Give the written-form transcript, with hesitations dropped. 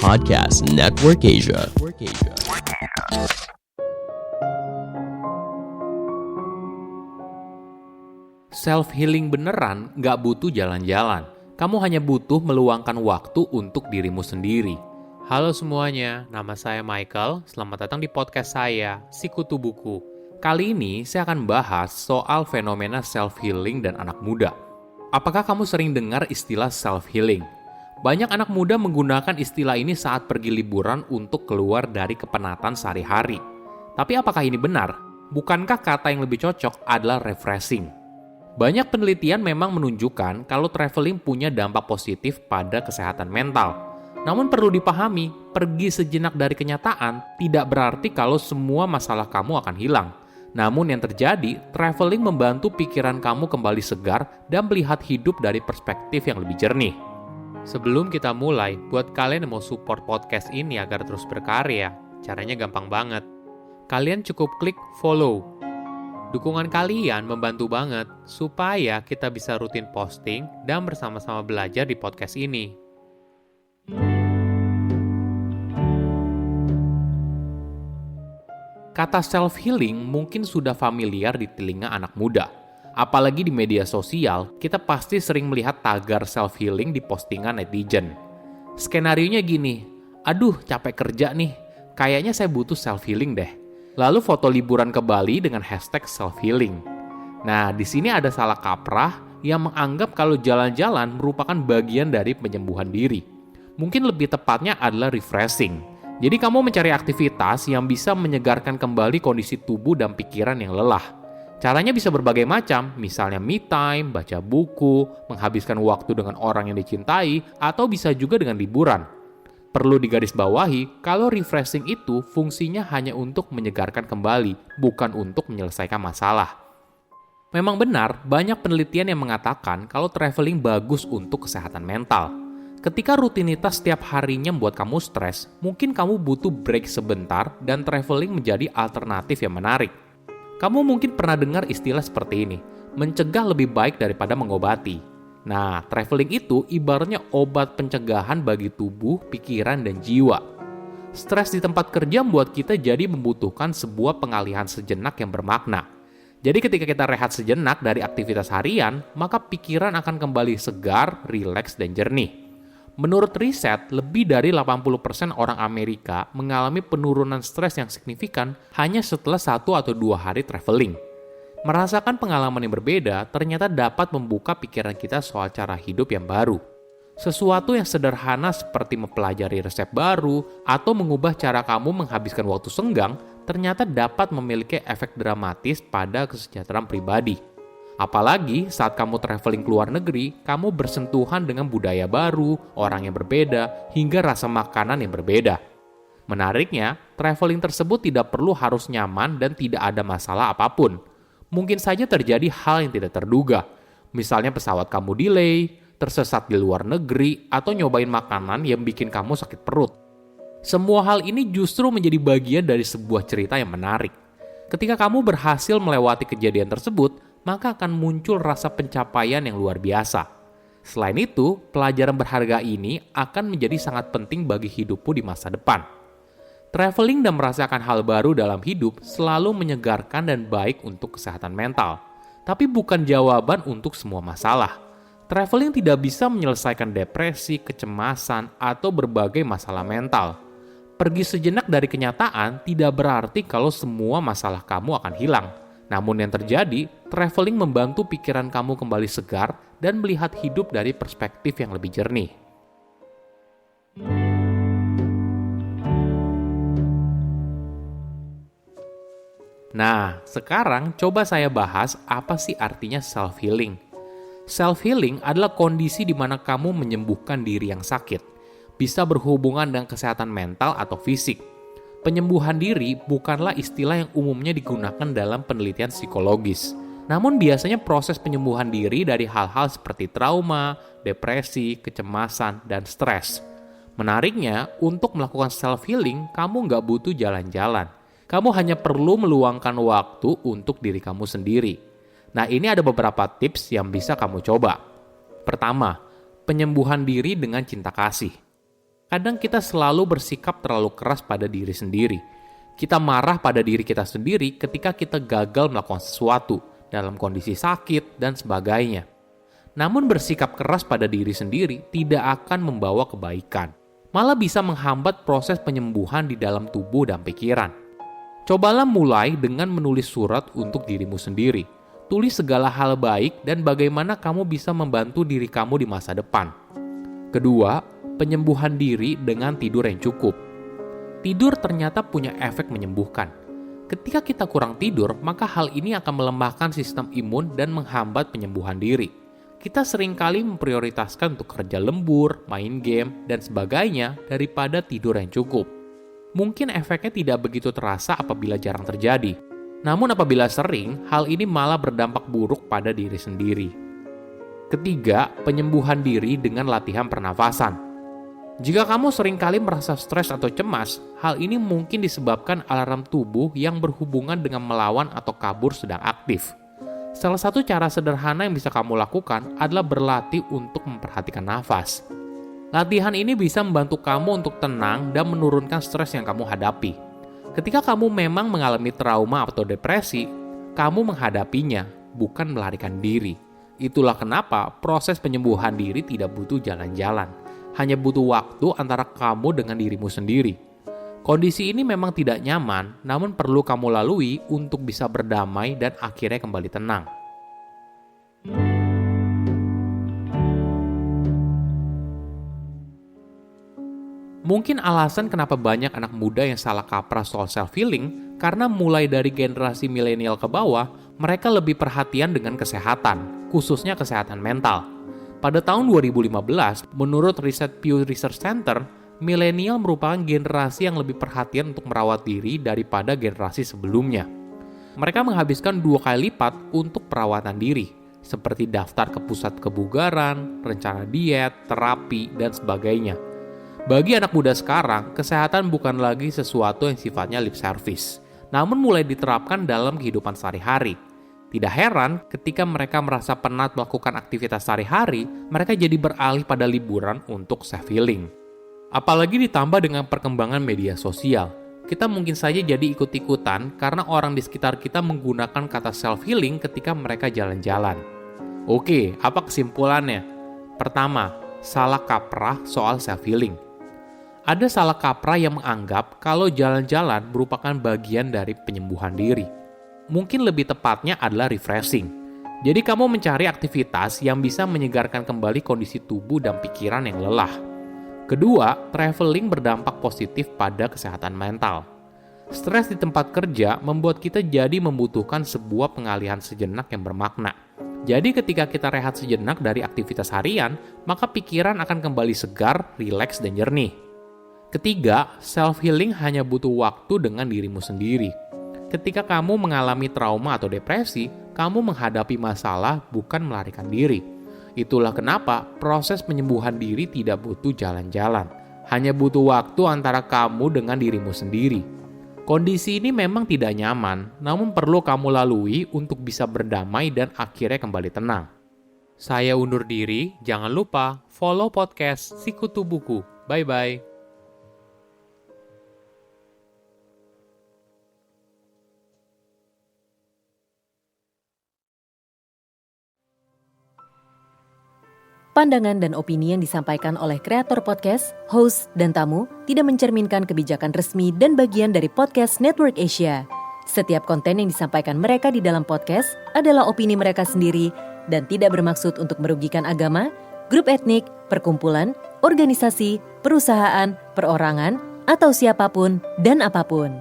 Podcast Network Asia. Self-healing beneran nggak butuh jalan-jalan. Kamu hanya butuh meluangkan waktu untuk dirimu sendiri. Halo semuanya, nama saya Michael. Selamat datang di podcast saya, Sikutu Buku. Kali ini saya akan bahas soal fenomena self-healing dan anak muda. Apakah kamu sering dengar istilah self-healing? Banyak anak muda menggunakan istilah ini saat pergi liburan untuk keluar dari kepenatan sehari-hari. Tapi apakah ini benar? Bukankah kata yang lebih cocok adalah refreshing? Banyak penelitian memang menunjukkan kalau traveling punya dampak positif pada kesehatan mental. Namun perlu dipahami, pergi sejenak dari kenyataan tidak berarti kalau semua masalah kamu akan hilang. Namun yang terjadi, traveling membantu pikiran kamu kembali segar dan melihat hidup dari perspektif yang lebih jernih. Sebelum kita mulai, buat kalian yang mau support podcast ini agar terus berkarya, caranya gampang banget. Kalian cukup klik follow. Dukungan kalian membantu banget supaya kita bisa rutin posting dan bersama-sama belajar di podcast ini. Kata self-healing mungkin sudah familiar di telinga anak muda. Apalagi di media sosial, kita pasti sering melihat tagar self-healing di postingan netizen. Skenarionya gini, aduh capek kerja nih, kayaknya saya butuh self-healing deh. Lalu foto liburan ke Bali dengan hashtag self-healing. Nah, di sini ada salah kaprah yang menganggap kalau jalan-jalan merupakan bagian dari penyembuhan diri. Mungkin lebih tepatnya adalah refreshing. Jadi kamu mencari aktivitas yang bisa menyegarkan kembali kondisi tubuh dan pikiran yang lelah. Caranya bisa berbagai macam, misalnya me time, baca buku, menghabiskan waktu dengan orang yang dicintai, atau bisa juga dengan liburan. Perlu digarisbawahi, kalau refreshing itu fungsinya hanya untuk menyegarkan kembali, bukan untuk menyelesaikan masalah. Memang benar, banyak penelitian yang mengatakan kalau traveling bagus untuk kesehatan mental. Ketika rutinitas setiap harinya membuat kamu stres, mungkin kamu butuh break sebentar dan traveling menjadi alternatif yang menarik. Kamu mungkin pernah dengar istilah seperti ini, mencegah lebih baik daripada mengobati. Nah, traveling itu ibaratnya obat pencegahan bagi tubuh, pikiran, dan jiwa. Stres di tempat kerja membuat kita jadi membutuhkan sebuah pengalihan sejenak yang bermakna. Jadi ketika kita rehat sejenak dari aktivitas harian, maka pikiran akan kembali segar, rileks, dan jernih. Menurut riset, lebih dari 80% orang Amerika mengalami penurunan stres yang signifikan hanya setelah 1 atau 2 hari traveling. Merasakan pengalaman yang berbeda ternyata dapat membuka pikiran kita soal cara hidup yang baru. Sesuatu yang sederhana seperti mempelajari resep baru atau mengubah cara kamu menghabiskan waktu senggang ternyata dapat memiliki efek dramatis pada kesejahteraan pribadi. Apalagi saat kamu traveling ke luar negeri, kamu bersentuhan dengan budaya baru, orang yang berbeda, hingga rasa makanan yang berbeda. Menariknya, traveling tersebut tidak perlu harus nyaman dan tidak ada masalah apapun. Mungkin saja terjadi hal yang tidak terduga. Misalnya pesawat kamu delay, tersesat di luar negeri, atau nyobain makanan yang bikin kamu sakit perut. Semua hal ini justru menjadi bagian dari sebuah cerita yang menarik. Ketika kamu berhasil melewati kejadian tersebut, maka akan muncul rasa pencapaian yang luar biasa. Selain itu, pelajaran berharga ini akan menjadi sangat penting bagi hidupmu di masa depan. Traveling dan merasakan hal baru dalam hidup selalu menyegarkan dan baik untuk kesehatan mental. Tapi bukan jawaban untuk semua masalah. Traveling tidak bisa menyelesaikan depresi, kecemasan, atau berbagai masalah mental. Pergi sejenak dari kenyataan tidak berarti kalau semua masalah kamu akan hilang. Namun yang terjadi, traveling membantu pikiran kamu kembali segar dan melihat hidup dari perspektif yang lebih jernih. Nah, sekarang coba saya bahas apa sih artinya self-healing. Self-healing adalah kondisi di mana kamu menyembuhkan diri yang sakit. Bisa berhubungan dengan kesehatan mental atau fisik. Penyembuhan diri bukanlah istilah yang umumnya digunakan dalam penelitian psikologis. Namun biasanya proses penyembuhan diri dari hal-hal seperti trauma, depresi, kecemasan, dan stres. Menariknya, untuk melakukan self-healing, kamu nggak butuh jalan-jalan. Kamu hanya perlu meluangkan waktu untuk diri kamu sendiri. Nah, ini ada beberapa tips yang bisa kamu coba. Pertama, penyembuhan diri dengan cinta kasih. Kadang kita selalu bersikap terlalu keras pada diri sendiri. Kita marah pada diri kita sendiri ketika kita gagal melakukan sesuatu dalam kondisi sakit dan sebagainya. Namun bersikap keras pada diri sendiri tidak akan membawa kebaikan. Malah bisa menghambat proses penyembuhan di dalam tubuh dan pikiran. Cobalah mulai dengan menulis surat untuk dirimu sendiri. Tulis segala hal baik dan bagaimana kamu bisa membantu diri kamu di masa depan. Kedua, penyembuhan diri dengan tidur yang cukup. Tidur ternyata punya efek menyembuhkan. Ketika kita kurang tidur, maka hal ini akan melemahkan sistem imun dan menghambat penyembuhan diri. Kita seringkali memprioritaskan untuk kerja lembur, main game, dan sebagainya daripada tidur yang cukup. Mungkin efeknya tidak begitu terasa apabila jarang terjadi. Namun apabila sering, hal ini malah berdampak buruk pada diri sendiri. Ketiga, penyembuhan diri dengan latihan pernafasan. Jika kamu seringkali merasa stres atau cemas, hal ini mungkin disebabkan alarm tubuh yang berhubungan dengan melawan atau kabur sedang aktif. Salah satu cara sederhana yang bisa kamu lakukan adalah berlatih untuk memperhatikan nafas. Latihan ini bisa membantu kamu untuk tenang dan menurunkan stres yang kamu hadapi. Ketika kamu memang mengalami trauma atau depresi, kamu menghadapinya, bukan melarikan diri. Itulah kenapa proses penyembuhan diri tidak butuh jalan-jalan. Hanya butuh waktu antara kamu dengan dirimu sendiri. Kondisi ini memang tidak nyaman, namun perlu kamu lalui untuk bisa berdamai dan akhirnya kembali tenang. Mungkin alasan kenapa banyak anak muda yang salah kaprah soal self-healing, karena mulai dari generasi milenial ke bawah, mereka lebih perhatian dengan kesehatan, khususnya kesehatan mental. Pada tahun 2015, menurut riset Pew Research Center, milenial merupakan generasi yang lebih perhatian untuk merawat diri daripada generasi sebelumnya. Mereka menghabiskan 2 kali lipat untuk perawatan diri, seperti daftar ke pusat kebugaran, rencana diet, terapi, dan sebagainya. Bagi anak muda sekarang, kesehatan bukan lagi sesuatu yang sifatnya lip service, namun mulai diterapkan dalam kehidupan sehari-hari. Tidak heran ketika mereka merasa penat melakukan aktivitas sehari-hari, mereka jadi beralih pada liburan untuk self-healing. Apalagi ditambah dengan perkembangan media sosial, kita mungkin saja jadi ikut-ikutan karena orang di sekitar kita menggunakan kata self-healing ketika mereka jalan-jalan. Oke, apa kesimpulannya? Pertama, salah kaprah soal self-healing. Ada salah kaprah yang menganggap kalau jalan-jalan merupakan bagian dari penyembuhan diri. Mungkin lebih tepatnya adalah refreshing. Jadi kamu mencari aktivitas yang bisa menyegarkan kembali kondisi tubuh dan pikiran yang lelah. Kedua, traveling berdampak positif pada kesehatan mental. Stres di tempat kerja membuat kita jadi membutuhkan sebuah pengalihan sejenak yang bermakna. Jadi ketika kita rehat sejenak dari aktivitas harian, maka pikiran akan kembali segar, rileks, dan jernih. Ketiga, self-healing hanya butuh waktu dengan dirimu sendiri. Ketika kamu mengalami trauma atau depresi, kamu menghadapi masalah bukan melarikan diri. Itulah kenapa proses penyembuhan diri tidak butuh jalan-jalan. Hanya butuh waktu antara kamu dengan dirimu sendiri. Kondisi ini memang tidak nyaman, namun perlu kamu lalui untuk bisa berdamai dan akhirnya kembali tenang. Saya undur diri, jangan lupa follow podcast Sikutu Buku. Bye-bye. Pandangan dan opini yang disampaikan oleh kreator podcast, host, dan tamu tidak mencerminkan kebijakan resmi dan bagian dari Podcast Network Asia. Setiap konten yang disampaikan mereka di dalam podcast adalah opini mereka sendiri dan tidak bermaksud untuk merugikan agama, grup etnik, perkumpulan, organisasi, perusahaan, perorangan, atau siapapun dan apapun.